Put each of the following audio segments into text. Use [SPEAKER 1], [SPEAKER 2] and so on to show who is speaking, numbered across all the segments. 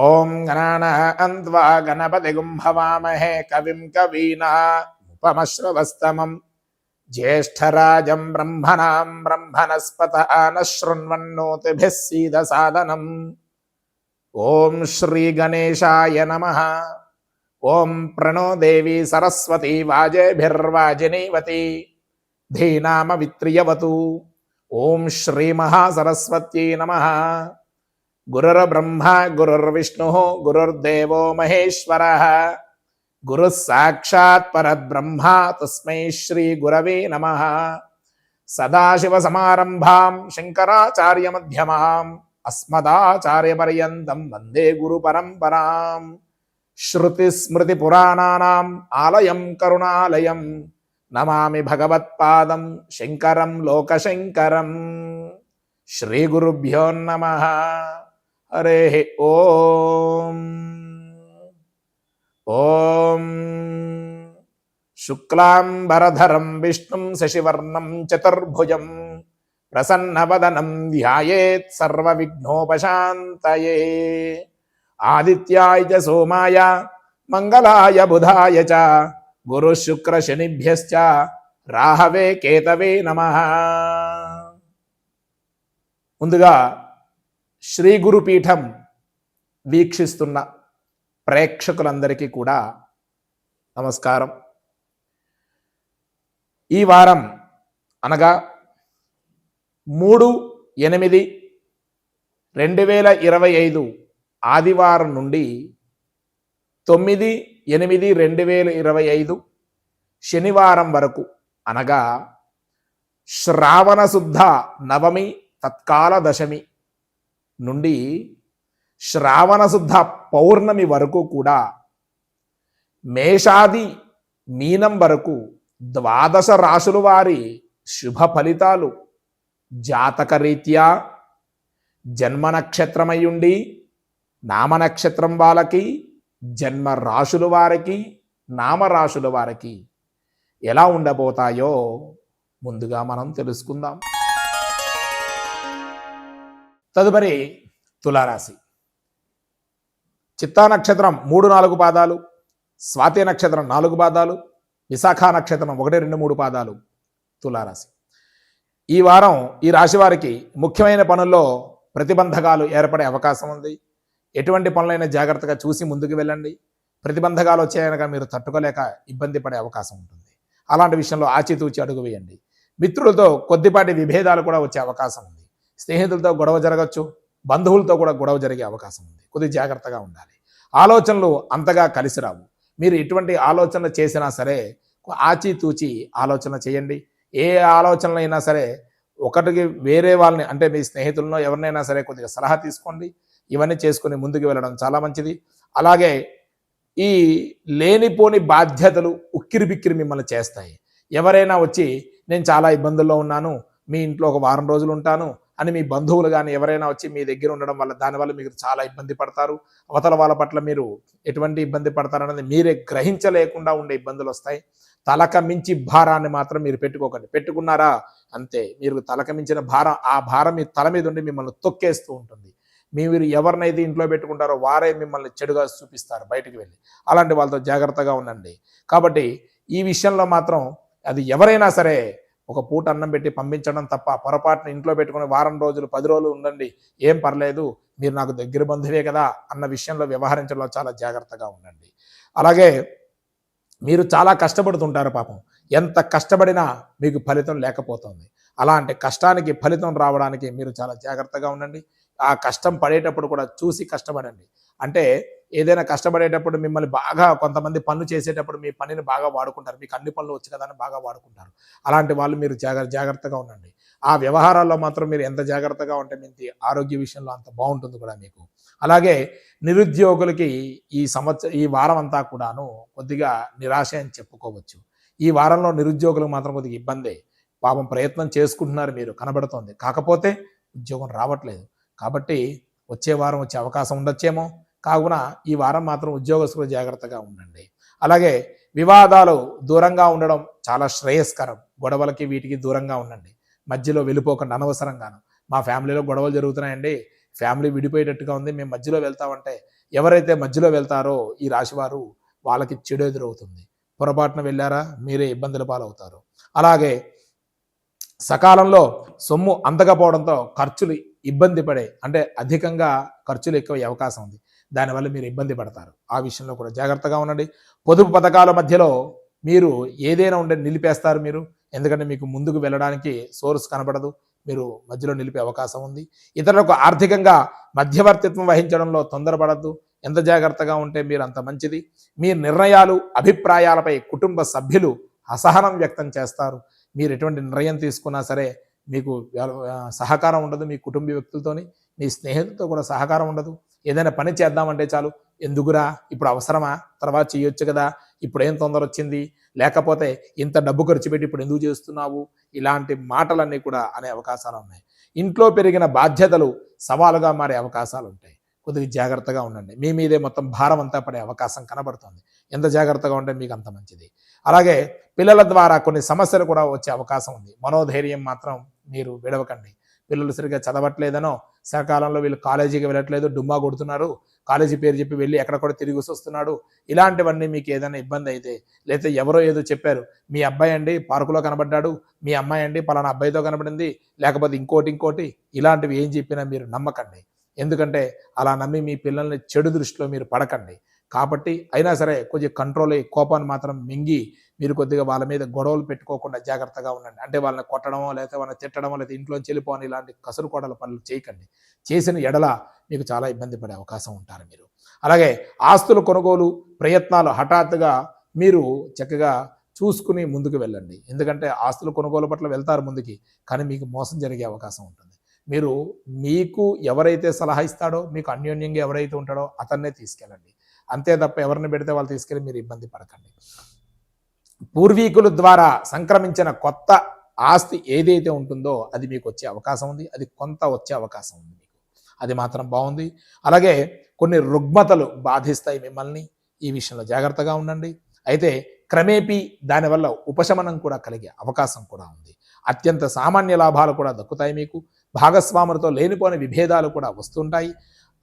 [SPEAKER 1] ఓం గణానాం త్వా గణపతిగుం హవామహే కవిం కవీనాముపమశ్రవస్తమం జ్యేష్ఠరాజం బ్రహ్మణాం బ్రహ్మణస్పత ఆనశృణ్వన్నోతిభిः సీదసాదనం. ఓం శ్రీ గణేశాయ నమః. ఓం ప్రణో దేవి సరస్వతి వాజేభిర్వాజినీవతి ధీనామ విత్రియవతు. ఓం శ్రీ మహాసరస్వత్యై నమః. గురుర్బ్రహ్మ గురుర్విష్ణు గురుర్దేవో మహేశ్వరః గురుః సాక్షాత్ పరబ్రహ్మ తస్మై శ్రీ గురవే నమః. సదాశివసమారంభాం శంకరాచార్యమధ్యమాం అస్మదాచార్యపర్యంతం వందే గురు పరంపరాం. శృతిస్మృతిపురాణానాం ఆలయం కరుణాలయం నమామి భగవత్పాదం శంకరం లోకశంకరం. శ్రీ గురుభ్యో నమః. హరే ఓం. ఓం శుక్లాంబరధరం విష్ణుం శశివర్ణం చతుర్భుజం ప్రసన్నవదనం ధ్యాయేత్ సర్వవిఘ్నోపశాంతయే. ఆదిత్యాయ చ సోమాయ మంగళాయ బుధాయ చ గురు శుక్ర శనిభ్యశ్చ రాహవే కేతవే నమః. ముందుగా శ్రీ గురుపీఠం వీక్షిస్తున్న ప్రేక్షకులందరికీ కూడా నమస్కారం. ఈ వారం అనగా 3/8/2025 ఆదివారం నుండి 9/8/2025 శనివారం వరకు అనగా శ్రావణ శుద్ధ నవమి తత్కాల దశమి నుండి శ్రావణ శుద్ధ పౌర్ణమి వరకు కూడా మేషాది మీనం వరకు 12 రాశుల వారి శుభ ఫలితాలు జాతకరీత్యా జన్మ నక్షత్రమయ్యుండి నామనక్షత్రం వాళ్ళకి, జన్మ రాశుల వారికి, నామరాశుల వారికి ఎలా ఉండబోతాయో ముందుగా మనం తెలుసుకుందాం. తదుపరి తులారాశి. చిత్తా నక్షత్రం 3-4 పాదాలు, స్వాతి నక్షత్రం 4 పాదాలు, విశాఖ నక్షత్రం 1-2-3 పాదాలు తులారాశి. ఈ వారం ఈ రాశి వారికి ముఖ్యమైన పనుల్లో ప్రతిబంధకాలు ఏర్పడే అవకాశం ఉంది. ఎటువంటి పనులైనా జాగ్రత్తగా చూసి ముందుకు వెళ్ళండి. ప్రతిబంధకాలు వచ్చాయనగా మీరు తట్టుకోలేక ఇబ్బంది పడే అవకాశం ఉంటుంది. అలాంటి విషయంలో ఆచితూచి అడుగు వేయండి. మిత్రులతో కొద్దిపాటి విభేదాలు కూడా వచ్చే అవకాశం ఉంది. స్నేహితులతో గొడవ జరగచ్చు, బంధువులతో కూడా గొడవ జరిగే అవకాశం ఉంది. కొద్దిగా జాగ్రత్తగా ఉండాలి. ఆలోచనలు అంతగా కలిసి రావు. మీరు ఎటువంటి ఆలోచనలు చేసినా సరే ఆచితూచి ఆలోచన చేయండి. ఏ ఆలోచనలు అయినా సరే ఒకటికి వేరే వాళ్ళని, అంటే మీ స్నేహితులను ఎవరినైనా సరే కొద్దిగా సలహా తీసుకోండి. ఇవన్నీ చేసుకుని ముందుకు వెళ్ళడం చాలా మంచిది. అలాగే ఈ లేనిపోని బాధ్యతలు ఉక్కిరి బిక్కిరి మిమ్మల్ని చేస్తాయి. ఎవరైనా వచ్చి నేను చాలా ఇబ్బందుల్లో ఉన్నాను, మీ ఇంట్లో ఒక వారం రోజులు ఉంటాను అని మీ బంధువులు కానీ ఎవరైనా వచ్చి మీ దగ్గర ఉండడం వల్ల దానివల్ల మీరు చాలా ఇబ్బంది పడతారు. అవతల వాళ్ళ పట్ల మీరు ఎటువంటి ఇబ్బంది పడతారనేది మీరే గ్రహించలేకుండా ఉండే ఇబ్బందులు వస్తాయి. తలక మించి భారాన్ని మాత్రం మీరు పెట్టుకోకండి. పెట్టుకున్నారా అంతే, మీరు తలక మించిన భారం, ఆ భారం మీ తల మీద ఉండి మిమ్మల్ని తొక్కేస్తూ ఉంటుంది. మీరు ఎవరినైతే ఇంట్లో పెట్టుకుంటారో వారే మిమ్మల్ని చెడుగా చూపిస్తారు బయటికి వెళ్ళి. అలాంటి వాళ్ళతో జాగ్రత్తగా ఉండండి. కాబట్టి ఈ విషయంలో మాత్రం అది ఎవరైనా సరే ఒక పూట అన్నం పెట్టి పంపించడం తప్ప పొరపాటున ఇంట్లో పెట్టుకుని వారం రోజులు 10 రోజులు ఉండండి, ఏం పర్లేదు, మీరు నాకు దగ్గర బంధువే కదా అన్న విషయంలో వ్యవహరించడంలో చాలా జాగ్రత్తగా ఉండండి. అలాగే మీరు చాలా కష్టపడుతుంటారు పాపం. ఎంత కష్టపడినా మీకు ఫలితం లేకపోతుంది. అలాంటి కష్టానికి ఫలితం రావడానికి మీరు చాలా జాగ్రత్తగా ఉండండి. ఆ కష్టం పడేటప్పుడు కూడా చూసి కష్టపడండి. అంటే ఏదైనా కష్టపడేటప్పుడు మిమ్మల్ని బాగా కొంతమంది పనులు చేసేటప్పుడు మీ పనిని బాగా వాడుకుంటారు. మీకు అన్ని పనులు వచ్చు కదా అని బాగా వాడుకుంటారు. అలాంటి వాళ్ళు మీరు జాగ్రత్తగా ఉండండి. ఆ వ్యవహారాల్లో మాత్రం మీరు ఎంత జాగ్రత్తగా ఉంటే మీ ఆరోగ్య విషయంలో అంత బాగుంటుంది కూడా మీకు. అలాగే నిరుద్యోగులకి ఈ వారం అంతా కూడాను కొద్దిగా నిరాశ అని చెప్పుకోవచ్చు. ఈ వారంలో నిరుద్యోగులకు మాత్రం కొద్దిగా ఇబ్బందే. పాపం ప్రయత్నం చేసుకుంటున్నారు, మీరు కనబడుతోంది, కాకపోతే ఉద్యోగం రావట్లేదు. కాబట్టి వచ్చే వారం వచ్చే అవకాశం ఉండొచ్చేమో. కావున ఈ వారం మాత్రం ఉద్యోగస్తులు జాగ్రత్తగా ఉండండి. అలాగే వివాదాలు దూరంగా ఉండడం చాలా శ్రేయస్కరం. గొడవలకి వీటికి దూరంగా ఉండండి. మధ్యలో వెళ్ళిపోకుండా అనవసరంగాను మా ఫ్యామిలీలో గొడవలు జరుగుతున్నాయండి, ఫ్యామిలీ విడిపోయేటట్టుగా ఉంది, మేము మధ్యలో వెళ్తామంటే ఎవరైతే మధ్యలో వెళ్తారో ఈ రాశివారు వాళ్ళకి చెడు ఎదురవుతుంది. పొరపాటున వెళ్ళారా మీరే ఇబ్బందుల పాలవుతారు. అలాగే సకాలంలో సొమ్ము అందకపోవడంతో ఖర్చులు ఇబ్బంది పడే అంటే అధికంగా ఖర్చులు ఎక్కువయ్యే అవకాశం ఉంది. దానివల్ల మీరు ఇబ్బంది పడతారు. ఆ విషయంలో కూడా జాగ్రత్తగా ఉండండి. పొదుపు పథకాల మధ్యలో మీరు ఏదైనా ఉండే నిలిపేస్తారు మీరు. ఎందుకంటే మీకు ముందుకు వెళ్ళడానికి సోర్స్ కనబడదు. మీరు మధ్యలో నిలిపే అవకాశం ఉంది. ఇతరులకు ఆర్థికంగా మధ్యవర్తిత్వం వహించడంలో తొందరపడద్దు. ఎంత జాగ్రత్తగా ఉంటే మీరు అంత మంచిది. మీ నిర్ణయాలు, అభిప్రాయాలపై కుటుంబ సభ్యులు అసహనం వ్యక్తం చేస్తారు. మీరు ఎటువంటి నిర్ణయం తీసుకున్నా సరే మీకు సహకారం ఉండదు. మీ కుటుంబ వ్యక్తులతోని, మీ స్నేహితులతో కూడా సహకారం ఉండదు. ఏదైనా పని చేద్దామంటే చాలు, ఎందుకురా ఇప్పుడు అవసరమా, తర్వాత చేయొచ్చు కదా, ఇప్పుడు ఏం తొందర వచ్చింది, లేకపోతే ఇంత డబ్బు ఖర్చు పెట్టి ఇప్పుడు ఎందుకు చేస్తున్నావు, ఇలాంటి మాటలన్నీ కూడా అనే అవకాశాలు ఉన్నాయి. ఇంట్లో పెరిగిన బాధ్యతలు సవాలుగా మారే అవకాశాలు ఉంటాయి. కొద్దిగా జాగ్రత్తగా ఉండండి. మీ మీదే మొత్తం భారం అంతా పడే అవకాశం కనబడుతుంది. ఎంత జాగ్రత్తగా ఉంటే మీకు అంత మంచిది. అలాగే పిల్లల ద్వారా కొన్ని సమస్యలు కూడా వచ్చే అవకాశం ఉంది. మనోధైర్యం మాత్రం మీరు విడవకండి. పిల్లలు సరిగ్గా చదవట్లేదనో, సకాలంలో వీళ్ళు కాలేజీకి వెళ్ళట్లేదు, డుమ్మా కొడుతున్నారు, కాలేజీ పేరు చెప్పి వెళ్ళి ఎక్కడ కూడా తిరిగి వస్తున్నాడు, ఇలాంటివన్నీ మీకు ఏదైనా ఇబ్బంది అయితే, లేకపోతే ఎవరో ఏదో చెప్పారు, మీ అబ్బాయి అండి పార్కులో కనబడ్డాడు, మీ అమ్మాయి అండి పలానా అబ్బాయితో కనబడింది, లేకపోతే ఇంకోటి ఇలాంటివి ఏం చెప్పినా మీరు నమ్మకండి. ఎందుకంటే అలా నమ్మి మీ పిల్లల్ని చెడు దృష్టిలో మీరు పడకండి. కాబట్టి అయినా సరే కొంచెం కంట్రోల్ అయ్యి కోపాన్ని మాత్రం మింగి మీరు కొద్దిగా వాళ్ళ మీద గొడవలు పెట్టుకోకుండా జాగ్రత్తగా ఉండండి. అంటే వాళ్ళని కొట్టడమో, లేకపోతే వాళ్ళని తిట్టడమో, లేకపోతే ఇంట్లోంచి వెళ్ళిపోని ఇలాంటి కసురు కోడల పనులు చేయకండి. చేసిన ఎడల మీకు చాలా ఇబ్బంది పడే అవకాశం ఉంటారు మీరు. అలాగే ఆస్తుల కొనుగోలు ప్రయత్నాలు హఠాత్తుగా మీరు చక్కగా చూసుకుని ముందుకు వెళ్ళండి. ఎందుకంటే ఆస్తుల కొనుగోలు పట్ల వెళ్తారు ముందుకి, కానీ మీకు మోసం జరిగే అవకాశం ఉంటుంది. మీరు మీకు ఎవరైతే సలహా ఇస్తాడో, మీకు అన్యోన్యంగా ఎవరైతే ఉంటాడో అతన్నే తీసుకెళ్ళండి. అంతే తప్ప ఎవరిని పెడితే వాళ్ళు తీసుకెళ్ళి మీరు ఇబ్బంది పడకండి. పూర్వీకుల ద్వారా సంక్రమించిన కొత్త ఆస్తి ఏదైతే ఉంటుందో అది మీకు వచ్చే అవకాశం ఉంది. అది కొంత వచ్చే అవకాశం ఉంది మీకు. అది మాత్రం బాగుంది. అలాగే కొన్ని రుగ్మతలు బాధిస్తాయి మిమ్మల్ని. ఈ విషయంలో జాగ్రత్తగా ఉండండి. అయితే క్రమేపీ దానివల్ల ఉపశమనం కూడా కలిగే అవకాశం కూడా ఉంది. అత్యంత సామాన్య లాభాలు కూడా దక్కుతాయి మీకు. భాగస్వాములతో లేనిపోని విభేదాలు కూడా వస్తుంటాయి.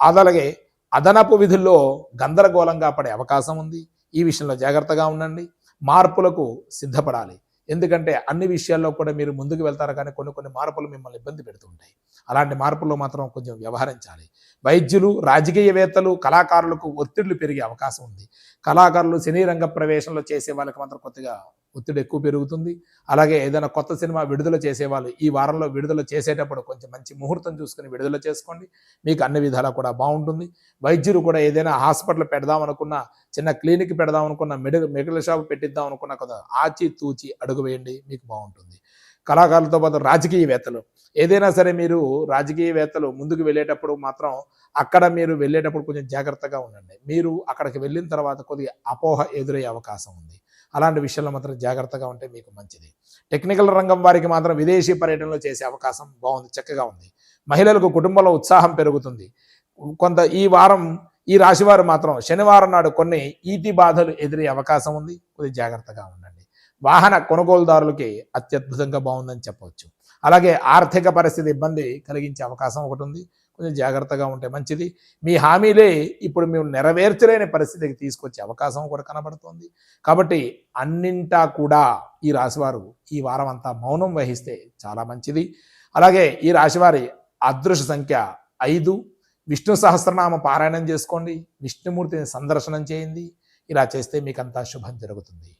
[SPEAKER 1] అలాగే అదనపు విధుల్లో గందరగోళంగా పడే అవకాశం ఉంది. ఈ విషయంలో జాగ్రత్తగా ఉండండి. మార్పులకు సిద్ధపడాలి. ఎందుకంటే అన్ని విషయాల్లో కూడా మీరు ముందుకు వెళ్తారు, కానీ కొన్ని మార్పులు మిమ్మల్ని ఇబ్బంది పెడుతుంటాయి. అలాంటి మార్పుల్లో మాత్రం కొంచెం వ్యవహరించాలి. వైద్యులు, రాజకీయవేత్తలు, కళాకారులకు ఒత్తిళ్లు పెరిగే అవకాశం ఉంది. కళాకారులు సినీ రంగ ప్రవేశంలో చేసే వాళ్ళకి మాత్రం కొద్దిగా ఒత్తిడి ఎక్కువ పెరుగుతుంది. అలాగే ఏదైనా కొత్త సినిమా విడుదల చేసేవాళ్ళు ఈ వారంలో విడుదల చేసేటప్పుడు కొంచెం మంచి ముహూర్తం చూసుకుని విడుదల చేసుకోండి. మీకు అన్ని విధాలా కూడా బాగుంటుంది. వైద్యులు కూడా ఏదైనా హాస్పిటల్ పెడదాం అనుకున్నా, చిన్న క్లినిక్ పెడదాం అనుకున్నా, మెడికల్ షాప్ పెట్టిద్దాం అనుకున్నా కదా, ఆచి తూచి అడుగు వేయండి, మీకు బాగుంటుంది. కళాకారులతో పాటు రాజకీయవేత్తలు, ఏదైనా సరే మీరు రాజకీయవేత్తలు ముందుకు వెళ్ళేటప్పుడు మాత్రం అక్కడ మీరు వెళ్ళేటప్పుడు కొంచెం జాగ్రత్తగా ఉండండి. మీరు అక్కడికి వెళ్ళిన తర్వాత కొద్దిగా అపోహ ఎదురయ్యే అవకాశం ఉంది. అలాంటి విషయంలో మాత్రం జాగ్రత్తగా ఉంటే మీకు మంచిది. టెక్నికల్ రంగం వారికి మాత్రం విదేశీ పర్యటనలో చేసే అవకాశం బాగుంది, చక్కగా ఉంది. మహిళలకు కుటుంబంలో ఉత్సాహం పెరుగుతుంది. కొంత ఈ వారం ఈ రాశివారు మాత్రం శనివారం నాడు కొన్ని ఈతి బాధలు ఎదురయ్యే అవకాశం ఉంది. కొద్దిగా జాగ్రత్తగా ఉండండి. వాహన కొనుగోలుదారులకి అత్యద్భుతంగా బాగుందని చెప్పవచ్చు. అలాగే ఆర్థిక పరిస్థితి ఇబ్బంది కలిగించే అవకాశం ఒకటి ఉంది. కొంచెం జాగ్రత్తగా ఉంటే మంచిది. మీ హామీలే ఇప్పుడు మేము నెరవేర్చలేని పరిస్థితికి తీసుకొచ్చే అవకాశం కూడా కనబడుతుంది. కాబట్టి అన్నింటా కూడా ఈ రాశివారు ఈ వారం అంతా మౌనం వహిస్తే చాలా మంచిది. అలాగే ఈ రాశివారి అదృష్ట సంఖ్య 5. విష్ణు సహస్రనామ పారాయణం చేసుకోండి. విష్ణుమూర్తిని సందర్శనం చేయండి. ఇలా చేస్తే మీకంతా శుభం జరుగుతుంది.